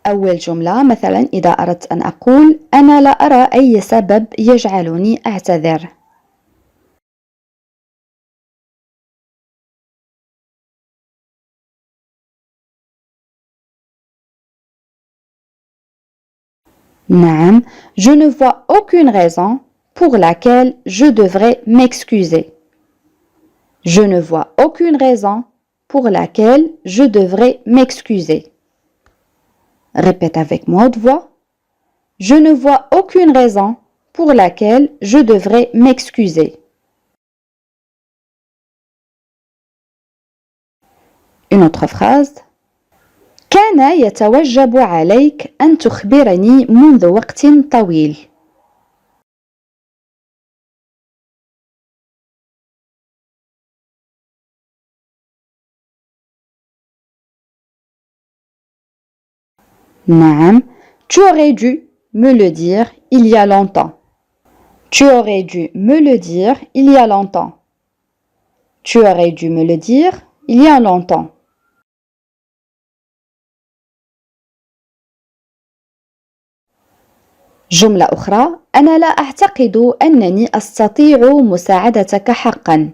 أول جملة مثلا إذا أردت أن أقول أنا لا أرى أي سبب يجعلني أعتذر. نعم, je ne vois aucune raison pour laquelle je devrais m'excuser. Je ne vois aucune raison pour laquelle je devrais m'excuser. Répète avec moi haute voix. Je ne vois aucune raison pour laquelle je devrais m'excuser. Une autre phrase. كان يتوجب عليك أن تخبرني منذ وقت طويل. نعم, tu aurais dû me le dire il y a longtemps. Tu aurais dû me le dire il y a longtemps. Tu aurais dû me le dire il y a longtemps. جملة أخرى. أنا لا أعتقد أنني أستطيع مساعدتك حقا.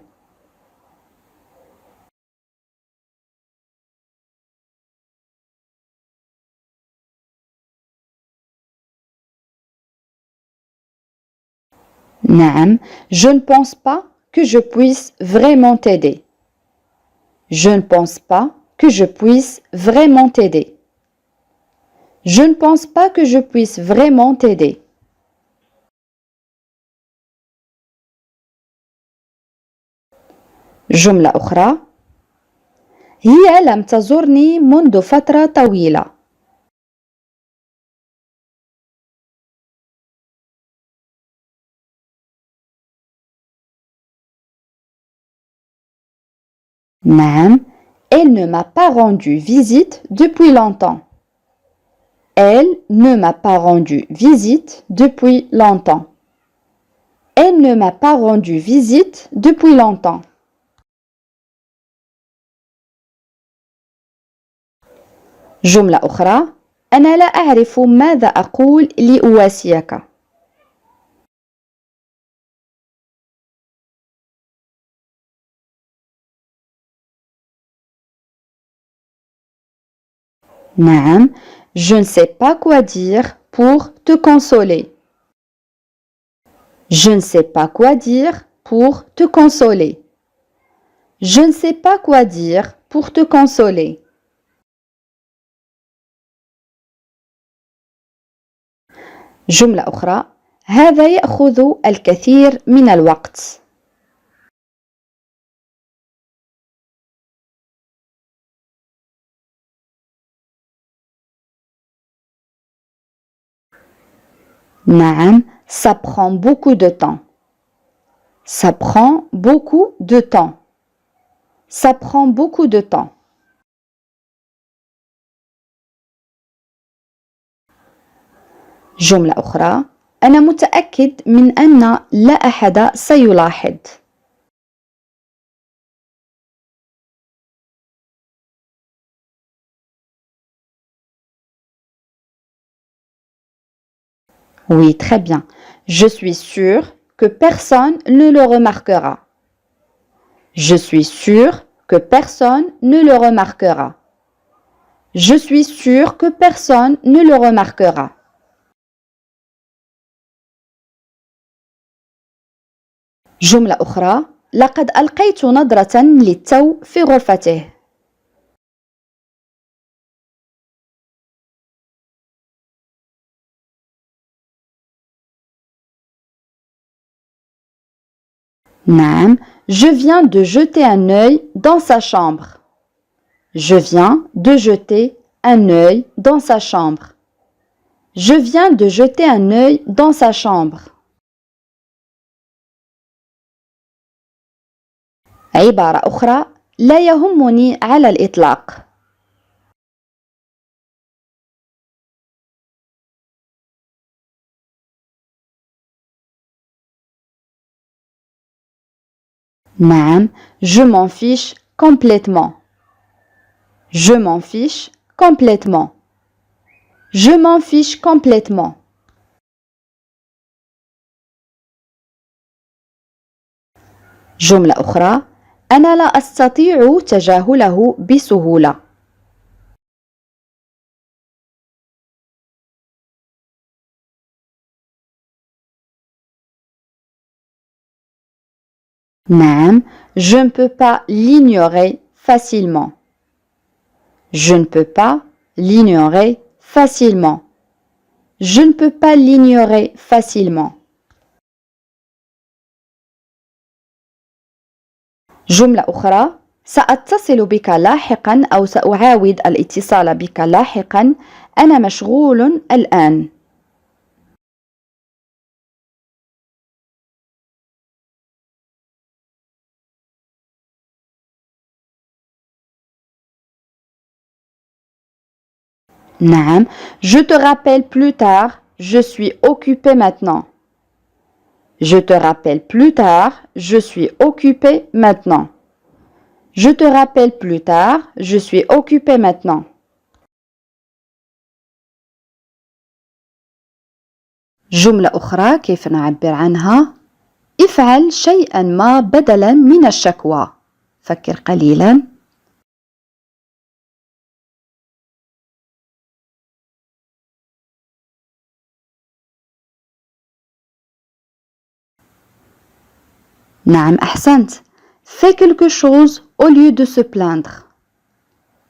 نعم, je ne pense pas que je puisse vraiment t'aider. Je ne pense pas que je puisse vraiment t'aider. Je ne pense pas que je puisse vraiment t'aider. جملة أخرى. هي لم تزرني منذ فترة طويلة. نعم, elle ne m'a pas rendu visite depuis longtemps. Elle ne m'a pas rendu visite depuis longtemps. Elle ne m'a pas rendu visite depuis longtemps. جملة أخرى. أنا لا أعرف ماذا أقول لأواسيك. نعم, je ne sais pas quoi dire pour te consoler. Je ne sais pas quoi dire pour te consoler. Je ne sais pas quoi dire pour te consoler. جملة أخرى. هذا يأخذ الكثير من الوقت. نعم, ça prend beaucoup de temps. Ça prend beaucoup de temps. Ça prend beaucoup de temps. جملة أخرى. أنا متأكد من أن لا أحد سيلاحظ. Oui, très bien. Je suis sûre que personne ne le remarquera. Je suis sûre que personne ne le remarquera. Je suis sûre que personne ne le remarquera. جملة أخرى. لقد ألقيت نظرة للتو في غرفته. نعم, je viens de jeter un œil dans sa chambre. Je viens de jeter un œil dans sa chambre. Je viens de jeter un œil dans sa chambre. عبارة أخرى. لا يهمني على الإطلاق. نعم, je m'en fiche complètement. Je m'en fiche complètement. Je m'en fiche complètement. جملة أخرى أنا لا أستطيع تجاهله بسهولة. نعم je ne peux pas l'ignorer facilement. Je ne peux pas l'ignorer facilement. Je ne peux pas l'ignorer facilement. جملة أخرى سأتصل بك لاحقا أو سأعاود الاتصال بك لاحقا أنا مشغول الآن. نعم je te rappelle plus tard je suis occupé maintenant. Je te rappelle plus tard je suis occupé maintenant. Je te rappelle plus tard je suis occupé maintenant. جملة أخرى كيف نعبر عنها؟ افعل شيئا ما بدلا من الشكوى. فكر قليلا. نعم أحسنت. Fais quelque chose au lieu de se plaindre.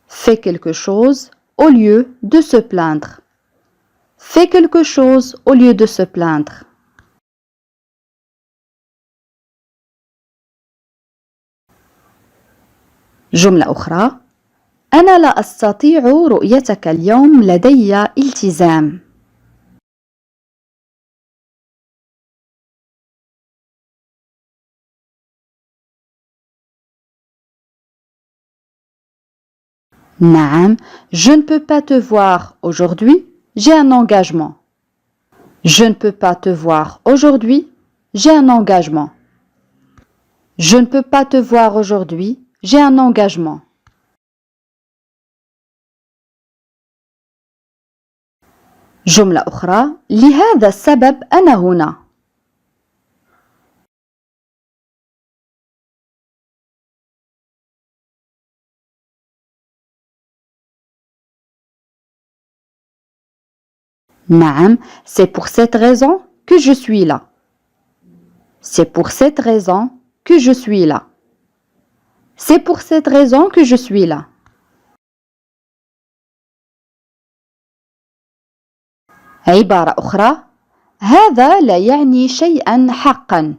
Fais quelque chose au lieu de se plaindre. Fais quelque chose au lieu de se plaindre. جملة أخرى أنا لا أستطيع رؤيتك اليوم لدي التزام. نعم je ne peux pas te voir aujourd'hui j'ai un engagement. Je ne peux pas te voir aujourd'hui j'ai un engagement. Je ne peux pas te voir aujourd'hui j'ai un engagement. جملة أخرى لهذا السبب أنا هنا. نعم c'est pour cette raison que je suis là. C'est pour cette raison que je suis là. C'est pour cette raison que je suis là. عبارة أخرى هذا لا يعني شيئا حقا.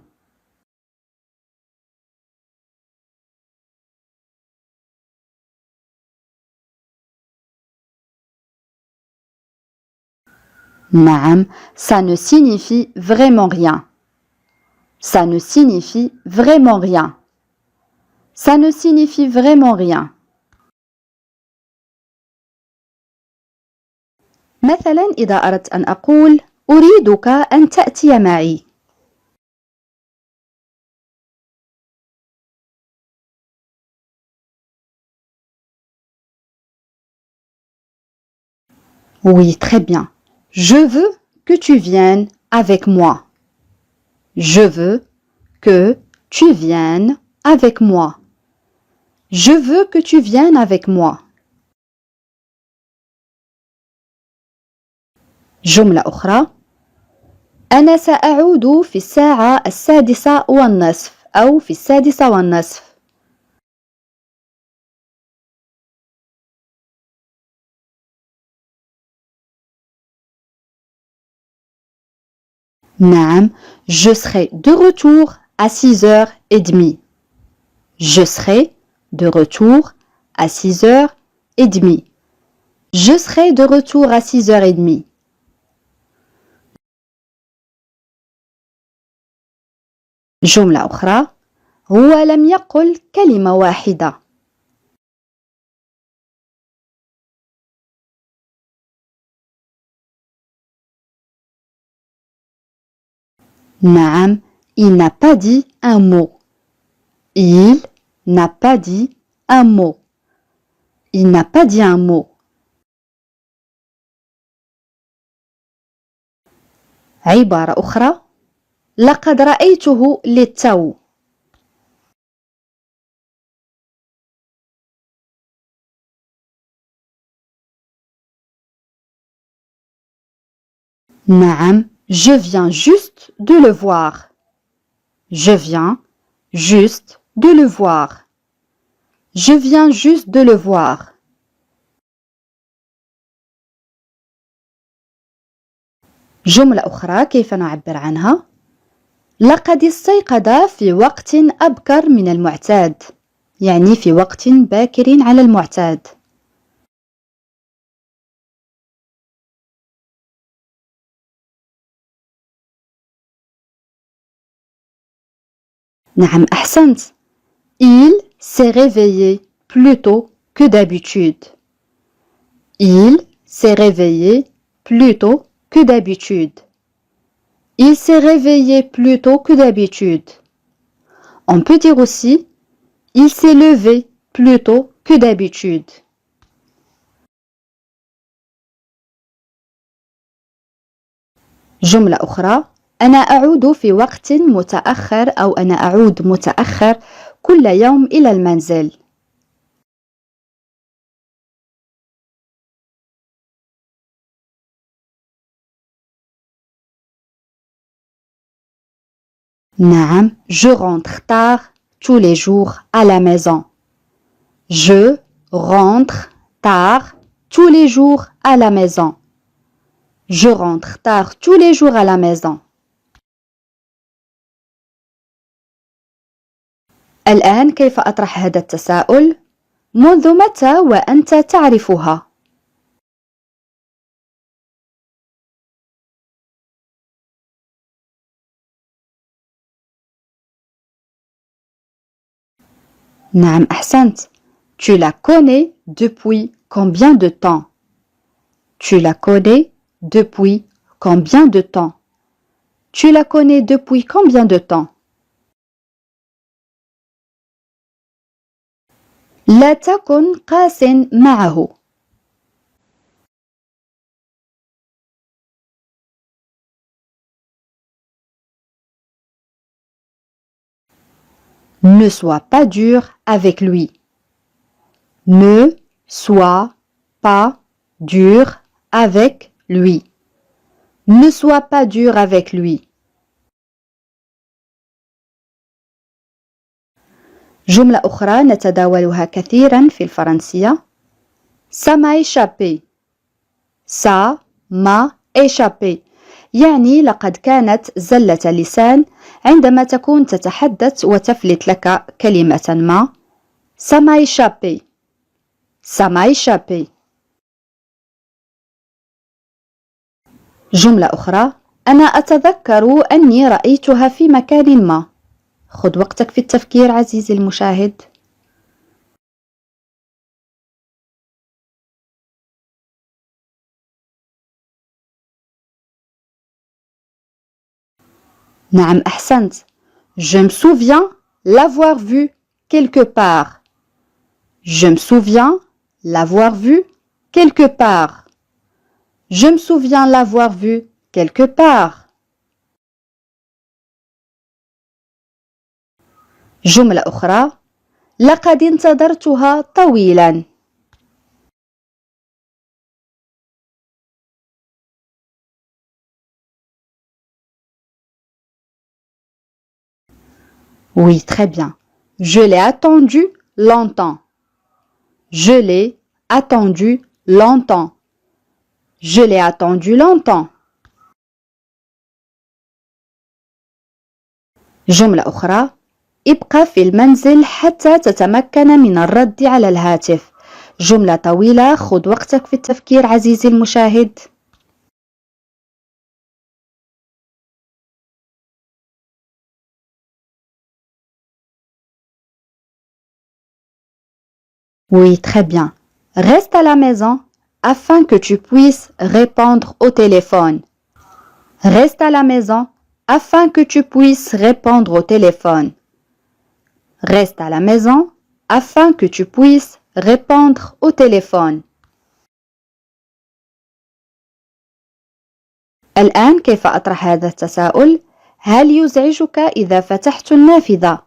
نعم ça ne signifie vraiment rien. Ça ne signifie vraiment rien. Ça ne signifie vraiment rien. مثلا إذا أردت أن أقول أريدك أن تأتي معي. Oui, très bien. Je veux que tu viennes avec moi. Je veux que tu viennes avec moi. Je veux que tu viennes avec moi. جملة أخرى أنا سأعود في الساعة 6:30 أو في 6:30. نعم je serai de retour à 6h30. Je serai de retour à 6h30. Je serai de retour à 6h30. جملة أخرى هو لم يقل كلمة واحدة. نعم il n'a pas dit un mot. Il n'a pas dit un mot. Il n'a pas dit un mot. عبارة أخرى: لقد رأيته للتو. نعم، je viens juste de le voir. Je viens juste de le voir. Je viens juste de le voir. جملة أخرى كيف نعبر عنها؟ لقد استيقظ في وقت أبكر من المعتاد، يعني في وقت باكر على المعتاد. نعم أحسنت. Il s'est réveillé plus tôt que d'habitude. Il s'est réveillé plus tôt que d'habitude. Il s'est réveillé plus tôt que d'habitude. On peut dire aussi il s'est levé plus tôt que d'habitude. جملة أخرى: أنا أعود في وقت متأخر أو أنا أعود متأخر كل يوم إلى المنزل. نعم، je rentre tard tous les jours à la maison. Je rentre tard tous les jours à la maison. Je rentre tard tous les jours à la maison. الآن كيف أطرح هذا التساؤل؟ منذ متى وأنت تعرفها؟ نعم أحسنت. Tu la connais depuis combien de temps? Tu la connais depuis combien de temps? Tu la connais depuis combien de temps? لا تكن قاس معه. Ne sois pas dur avec lui. Ne sois pas dur avec lui. Ne sois pas dur avec lui. جملة أخرى نتداولها كثيرا في الفرنسية: Ça m'a échappé. Ça m'a échappé. يعني لقد كانت زلة لسان عندما تكون تتحدث وتفلت لك كلمة ما. Ça m'a échappé. Ça m'a échappé. جملة أخرى: أنا أتذكر أني رأيتها في مكان ما. خذ وقتك في التفكير عزيزي المشاهد. نعم أحسنت. Je me souviens l'avoir vue quelque part. Je me souviens l'avoir vue quelque part. Je me souviens l'avoir vue quelque part. جملة أخرى: لقد انتظرتها طويلا. Oui, très bien. Je l'ai attendu longtemps. Je l'ai attendu longtemps. Je l'ai attendu longtemps. جملة أخرى: ابقى في المنزل حتى تتمكن من الرد على الهاتف. جملة طويلة، خذ وقتك في التفكير عزيزي المشاهد. Oui, très bien. Reste à la maison afin que tu puisses répondre au téléphone. Reste à la maison afin que tu puisses répondre au téléphone. Reste à la maison afin que tu puisses répondre au téléphone. الآن كيف أطرح هذا التساؤل؟ هل يزعجك إذا فتحت النافذة؟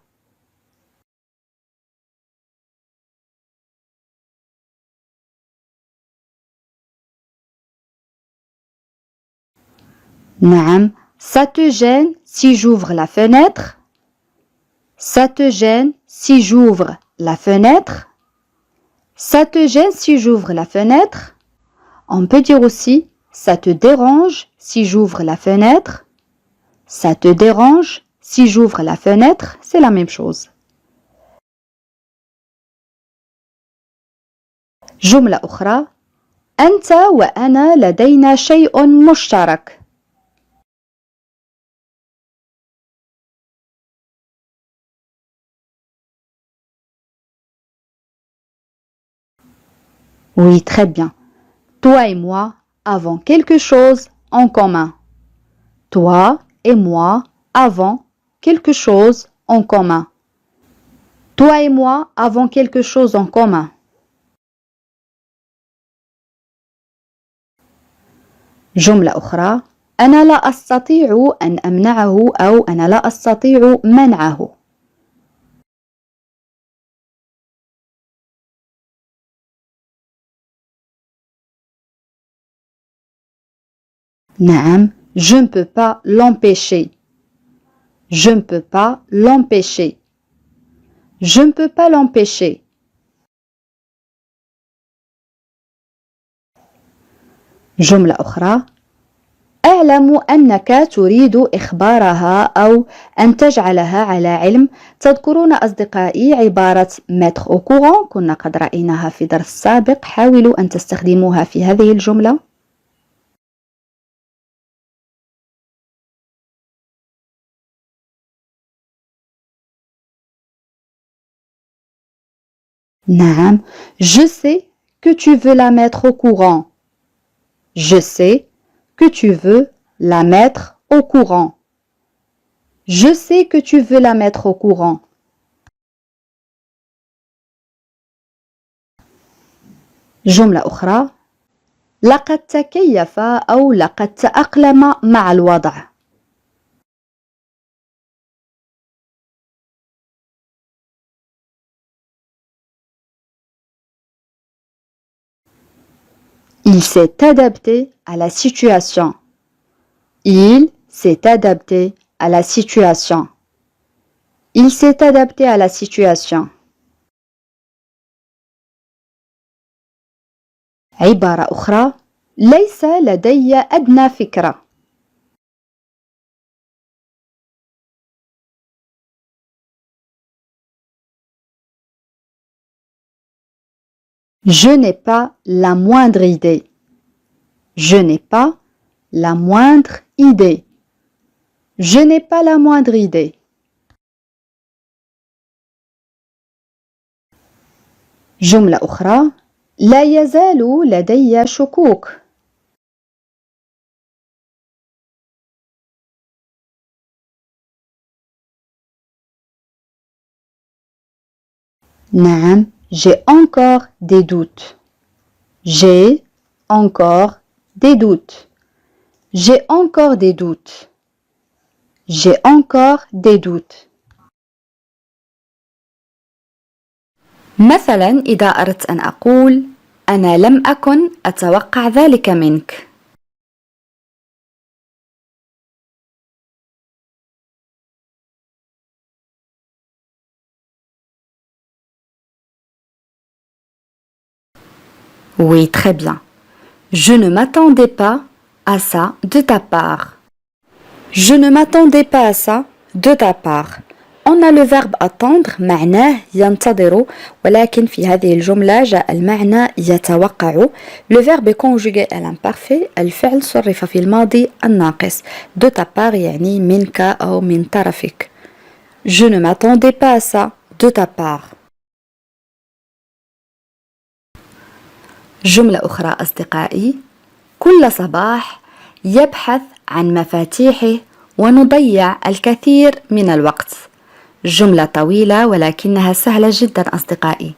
نعم. Ça te gêne si j'ouvre la fenêtre? Ça te gêne si j'ouvre la fenêtre? Ça te gêne si j'ouvre la fenêtre? On peut dire aussi ça te dérange si j'ouvre la fenêtre? Ça te dérange si j'ouvre la fenêtre? C'est la même chose. جملة أخرى أنت وأنا لدينا شيء مشترك. Oui, très bien. Toi et moi avons quelque chose en commun. Toi et moi avons quelque chose en commun. Toi et moi avons quelque chose en commun. جملة أخرى أنا لا أستطيع أن أمنعه أو أنا لا أستطيع منعه. نعم. Je ne peux pas l'empêcher. Je ne peux pas l'empêcher. Je ne peux pas l'empêcher. جملة أخرى أعلم أنك تريد إخبارها أو أن تجعلها على علم. تذكرون أصدقائي عبارة mettre au courant؟ كنا قد رأيناها في درس سابق. حاولوا أن تستخدموها في هذه الجملة. نعم. Je sais que tu veux la mettre au courant. Je sais que tu veux la mettre au courant. Je sais que tu veux la mettre au courant. جملة أخرى لقد تكيف أو لقد تأقلم مع الوضع. Il s'est adapté à la situation. Il s'est adapté à la situation. Il s'est adapté à la situation. عبارة أخرى ليس لدي أدنى فكرة. Je n'ai pas la moindre idée. Je n'ai pas la moindre idée. Je n'ai pas la moindre idée. جملة أخرى لا يزال لدي شكوك. نعم. J'ai encore des doutes. J'ai encore des doutes. J'ai encore des doutes. J'ai encore des doutes. مثلا إذا أردت أن أقول أنا لم أكن أتوقع ذلك منك. Oui, très bien. Je ne m'attendais pas à ça de ta part. Je ne m'attendais pas à ça de ta part. On a le verbe attendre معناه ينتظر ولكن في هذه الجملة جاء المعنى يتوقع. Le verbe est conjugué à l'imparfait. الفعل صرف في الماضي الناقص. De ta part يعني منك أو من طرفك. Je ne m'attendais pas à ça de ta part. جملة أخرى أصدقائي كل صباح يبحث عن مفاتيحه ونضيع الكثير من الوقت. جملة طويلة ولكنها سهلة جدا أصدقائي.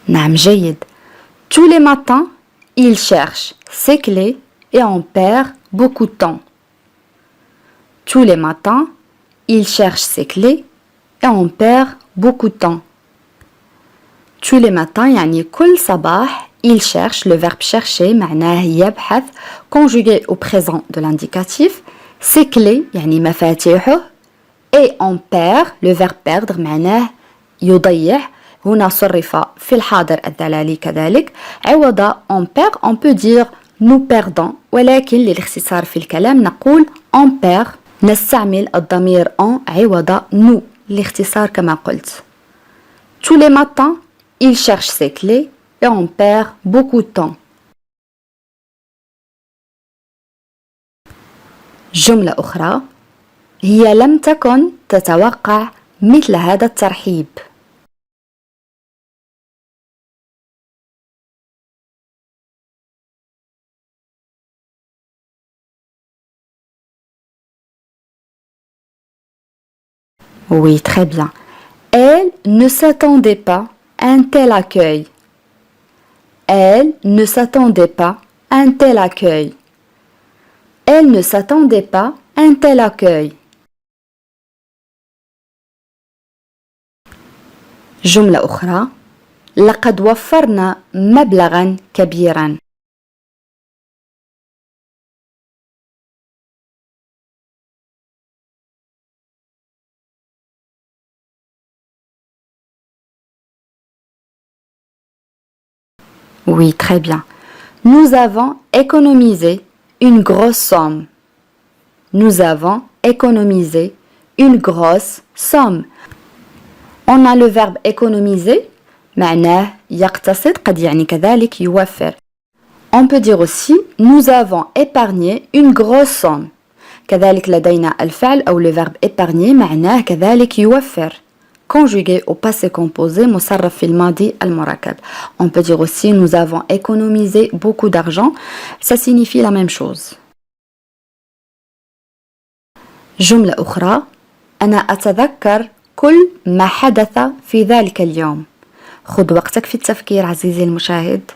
نعم جيد. Tous les matins, il cherche ses clés et on perd beaucoup de temps. Tous les matins, il cherche ses clés et on perd beaucoup de temps. Tous les matins يعني كل صباح il cherche le verbe chercher معناه يبحث conjugué au présent de l'indicatif ses clés يعني مفاتيحه et on perd le verbe perdre معناه يضيع هنا صرف في الحاضر الدلالي كذلك عوض on perd on peut dire nous perdons ولكن للاختصار في الكلام نقول on perd نستعمل الضمير on عوض nous لاختصار كما قلت. Tous les matins il cherche ses clés et on perd beaucoup de temps. جملة أخرى هي لم تكن تتوقع مثل هذا الترحيب. Oui, très bien. Elle ne s'attendait pas à un tel accueil. Elle ne s'attendait pas à un tel accueil. Elle ne s'attendait pas à un tel accueil. جملة أخرى لقد وفرنا مبلغا كبيرا. Oui, très bien. Nous avons économisé une grosse somme. Nous avons économisé une grosse somme. On a le verbe économiser معناه يقتصد قد يعني كذلك يوفر. On peut dire aussi nous avons épargné une grosse somme. كذلك لدينا الفعل أو le verbe épargner معناه كذلك يوفر. Conjugué au passé composé مصرف في الماضي المركب. On peut dire aussi nous avons économisé beaucoup d'argent. Ça signifie la même chose. جملة أخرى أنا أتذكر كل ما حدث في ذلك اليوم. خذ وقتك في التفكير عزيزي المشاهد.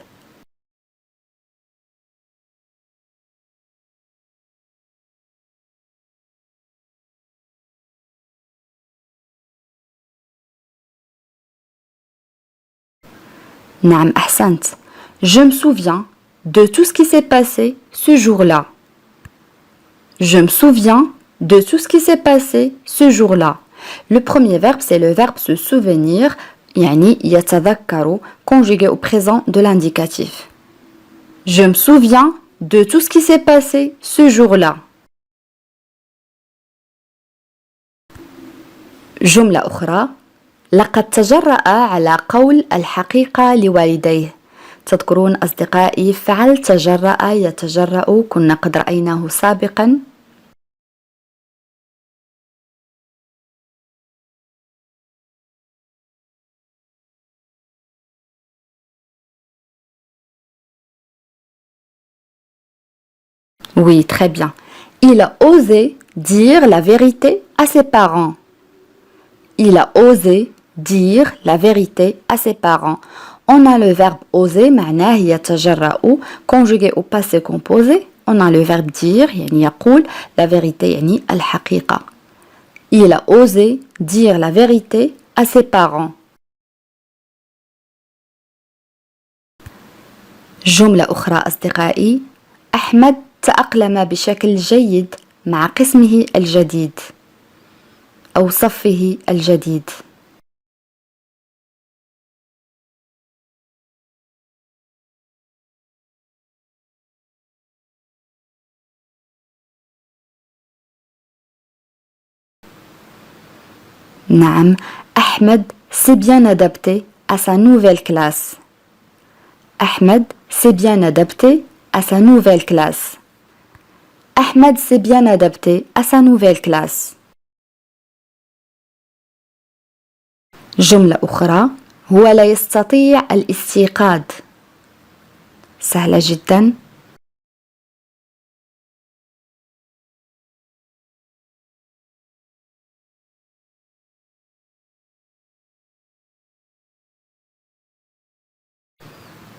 نعم أحسنت. Je me souviens de tout ce qui s'est passé ce jour-là. Je me souviens de tout ce qui s'est passé ce jour-là. Le premier verbe, c'est le verbe se souvenir, يعني يتذكر, conjugué au présent de l'indicatif. Je me souviens de tout ce qui s'est passé ce jour-là. جملة أخرى لقد تجرأ على قول الحقيقة لوالديه. تذكرون أصدقائي فعل تجرأ يتجرأ كنا قد رأيناه سابقا. Oui, très bien. Il a osé dire la vérité à ses parents. Il a osé dire la vérité à ses parents. On a le verbe oser, معناه يتجرأ, conjugué au passé composé. On a le verbe dire, يعني يقول, la vérité, يعني الحقيقة. Il a osé dire la vérité à ses parents. جملة أخرى أصدقائي أحمد تأقلم بشكل جيد مع قسمه الجديد أو صفه الجديد. نعم أحمد s'est bien adapté à sa nouvelle classe. Ahmed s'est bien adapté à sa nouvelle classe. Ahmed s'est bien adapté à sa nouvelle classe. جملة أخرى هو لا يستطيع الاستيقاظ. سهلة جدا.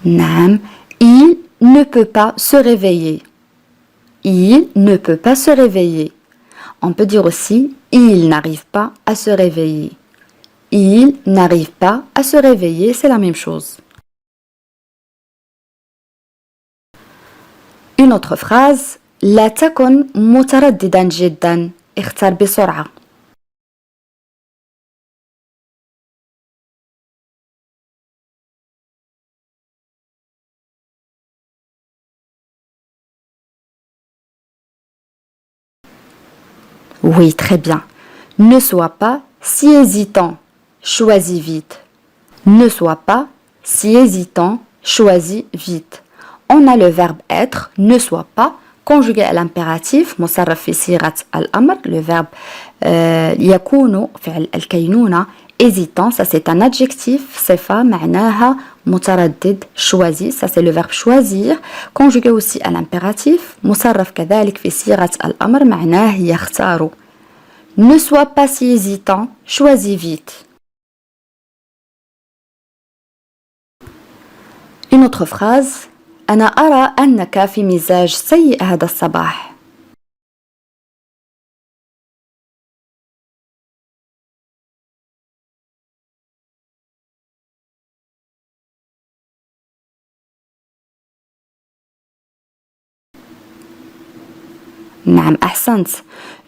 نعم. Il ne peut pas se réveiller. Il ne peut pas se réveiller. On peut dire aussi il n'arrive pas à se réveiller. Il n'arrive pas à se réveiller, c'est la même chose. Une autre phrase لا تكن مترددا جدا اختر بسرعة. Oui, très bien. Ne sois pas si hésitant. Choisis vite. Ne sois pas si hésitant. Choisis vite. On a le verbe être, ne sois pas, conjugué à l'impératif, مصرف في صيغة الأمر, le verbe يكون فعل الكينونة, hésitant, ça c'est un adjectif, صفة معناها متردد, choisi, ça c'est le verbe choisir, conjugué aussi à l'impératif, مصرف كذلك في صيغة الأمر معناه يختار. Ne sois pas si hésitant, choisis vite. Une autre phrase أنا أرى أنك في مزاج سيء هذا الصباح. نعم أحسنت.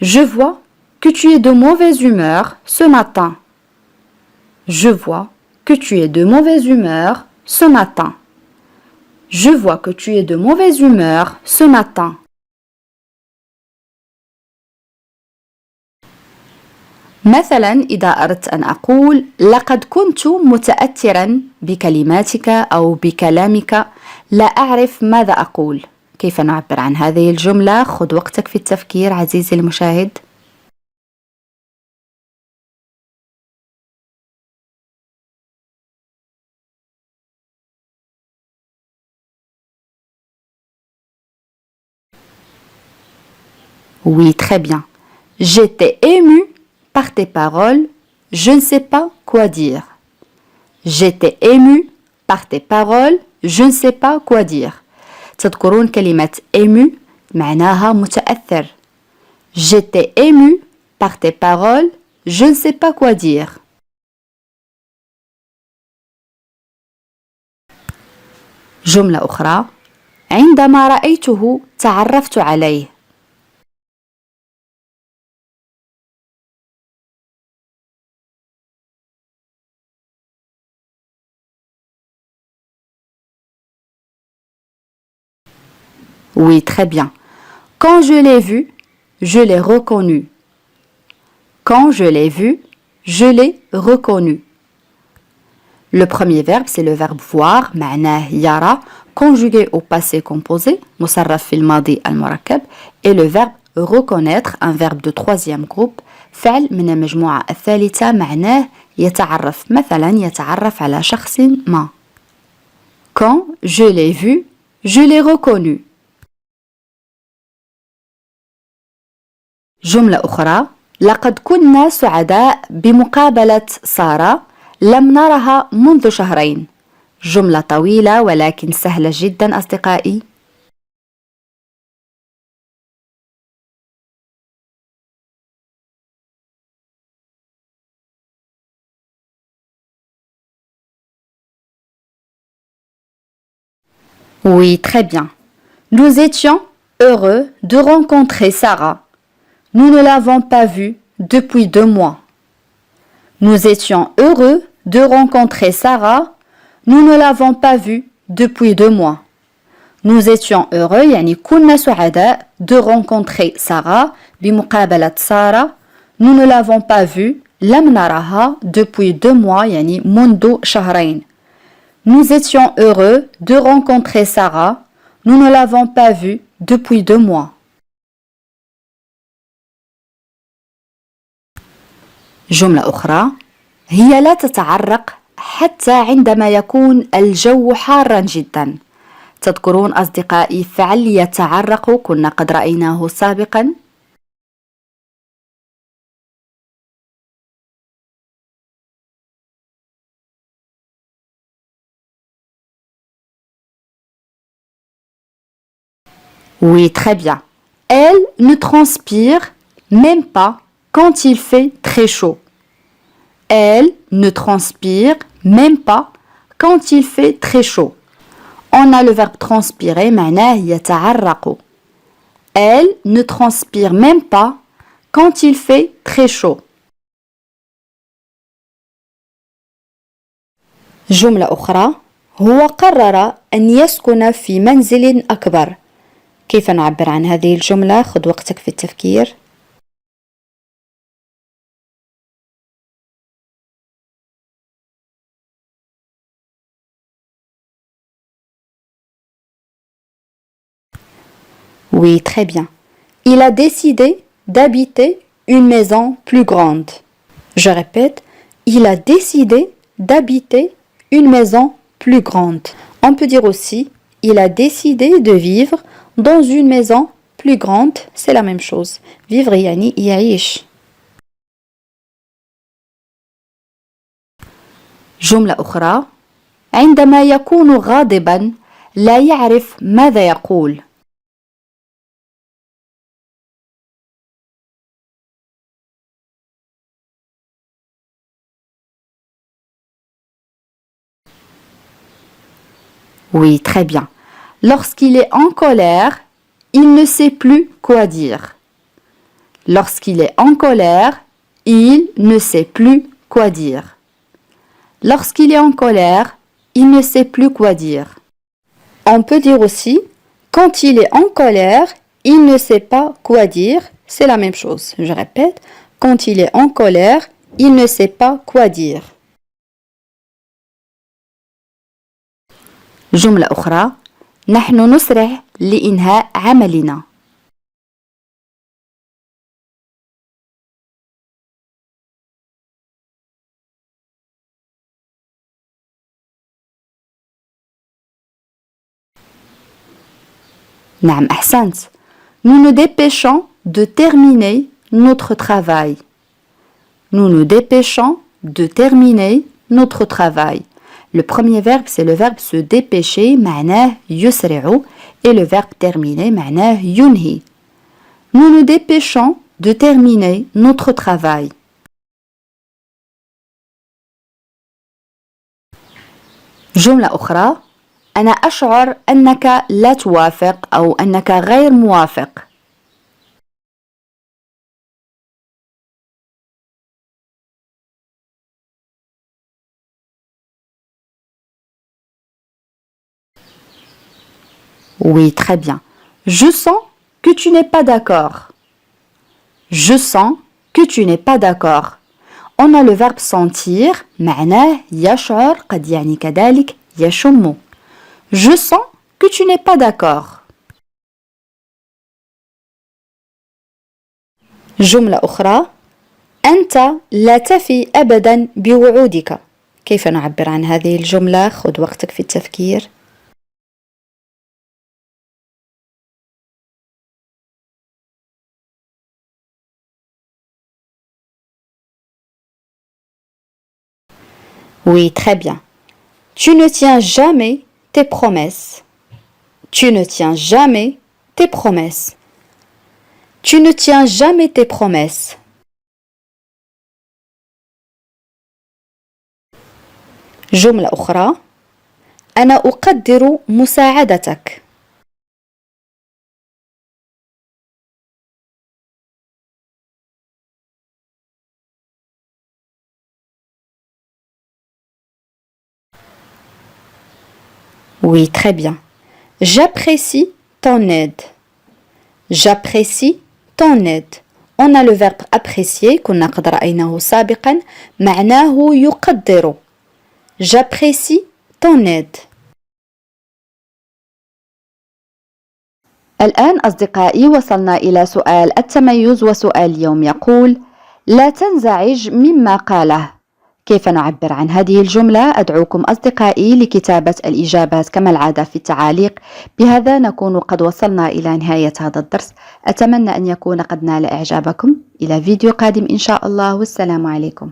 Je vois que tu es de mauvaise humeur ce matin. Je vois que tu es de mauvaise humeur ce matin. Je vois que tu es de mauvaise humeur ce matin. مثلا إذا أردت أن أقول لقد كنت متأثرا بكلماتك أو بكلامك لا أعرف ماذا أقول. كيف نعبر عن هذه الجملة؟ خذ وقتك في التفكير عزيزي المشاهد. Oui, très bien. J'étais émue par tes paroles, je ne sais pas quoi dire. J'étais émue par tes paroles, je ne sais pas quoi dire. تذكرون كلمة ému معناها متأثر. J'étais émue par tes paroles, je ne sais pas quoi dire. جملة أخرى عندما رأيته تعرفت عليه. Oui, très bien. Quand je l'ai vu, je l'ai reconnu. Quand je l'ai vu, je l'ai reconnu. Le premier verbe, c'est le verbe voir, معناه يرى, conjugué au passé composé, مصرف في الماضي المركب, et le verbe reconnaître, un verbe de troisième groupe, فعل من المجموعة الثالثة معناه يتعرف, مثلا يتعرف على شخص ما. Quand je l'ai vu, je l'ai reconnu. جملة أخرى لقد كنا سعداء بمقابلة سارة لم نرها منذ شهرين. جملة طويلة ولكن سهلة جدا أصدقائي. Oui, très bien. Nous étions heureux de rencontrer Sarah. Nous ne l'avons pas vue depuis 2 mois. Nous étions heureux de rencontrer Sarah. Nous ne l'avons pas vue depuis 2 mois. Nous étions heureux يعني كنا سعداء de rencontrer Sarah بمقابلة سارة. Nous ne l'avons pas vue لم نرها depuis 2 mois يعني منذ شهرين. Nous étions heureux de rencontrer Sarah. Nous ne l'avons pas vue depuis 2 mois. جملة أخرى هي لا تتعرق حتى عندما يكون الجو حارا جدا. تذكرون أصدقائي فعل يتعرق كنا قد رأيناه سابقا. Oui, très bien. Elle ne transpire même pas quand il fait très chaud. Elle ne transpire même pas quand il fait très chaud. On a le verbe transpirer, معناه يتعرق. Elle ne transpire même pas quand il fait très chaud. جملة أخرى: هو قرر أن يسكن في منزل أكبر. كيف نعبر عن هذه الجملة؟ خذ وقتك في التفكير. Oui, très bien. Il a décidé d'habiter une maison plus grande. Je répète, il a décidé d'habiter une maison plus grande. On peut dire aussi, il a décidé de vivre dans une maison plus grande. C'est la même chose. Vivre يعني يعيش. جملة أخرى: عندما يكون غاضبا لا يعرف ماذا يقول. Oui, très bien. Lorsqu'il est en colère, il ne sait plus quoi dire. Lorsqu'il est en colère, il ne sait plus quoi dire. Lorsqu'il est en colère, il ne sait plus quoi dire. On peut dire aussi, quand il est en colère, il ne sait pas quoi dire. C'est la même chose. Je répète, quand il est en colère, il ne sait pas quoi dire. جملة أخرى: نحن نسرع لإنهاء عملنا. نعم أحسنت. Nous nous dépêchons de terminer notre travail. Nous nous dépêchons de terminer notre travail. Le premier verbe, c'est le verbe se dépêcher, معناه يسرع, et le verbe terminer, معناه ينهي. Nous nous dépêchons de terminer notre travail. جملة أخرى: أنا أشعر أنك لا توافق أو أنك غير موافق. Oui, très bien. Je sens que tu n'es pas d'accord. Je sens que tu n'es pas d'accord. On a le verbe sentir, معناه يشعر, قد يعني كذلك يشم. Je sens que tu n'es pas d'accord. جملة أخرى: أنت لا تفي أبدا بوعودك. كيف نعبر عن هذه الجملة؟ خذ وقتك في التفكير. Oui, très bien. Tu ne tiens jamais tes promesses. Tu ne tiens jamais tes promesses. Tu ne tiens jamais tes promesses. جملة أخرى: أنا أقدر مساعدتك. Oui, très bien. J'apprécie ton aide. J'apprécie ton aide. On a le verbe apprécier, كنا قد رأيناه سابقا, معناه يقدر. J'apprécie ton aide. الآن أصدقائي وصلنا إلى سؤال التميز، وسؤال اليوم يقول: لا تنزعج مما قاله. كيف نعبر عن هذه الجملة؟ أدعوكم أصدقائي لكتابة الإجابات كما العادة في التعاليق. بهذا نكون قد وصلنا إلى نهاية هذا الدرس. أتمنى أن يكون قد نال إعجابكم. إلى فيديو قادم إن شاء الله، والسلام عليكم.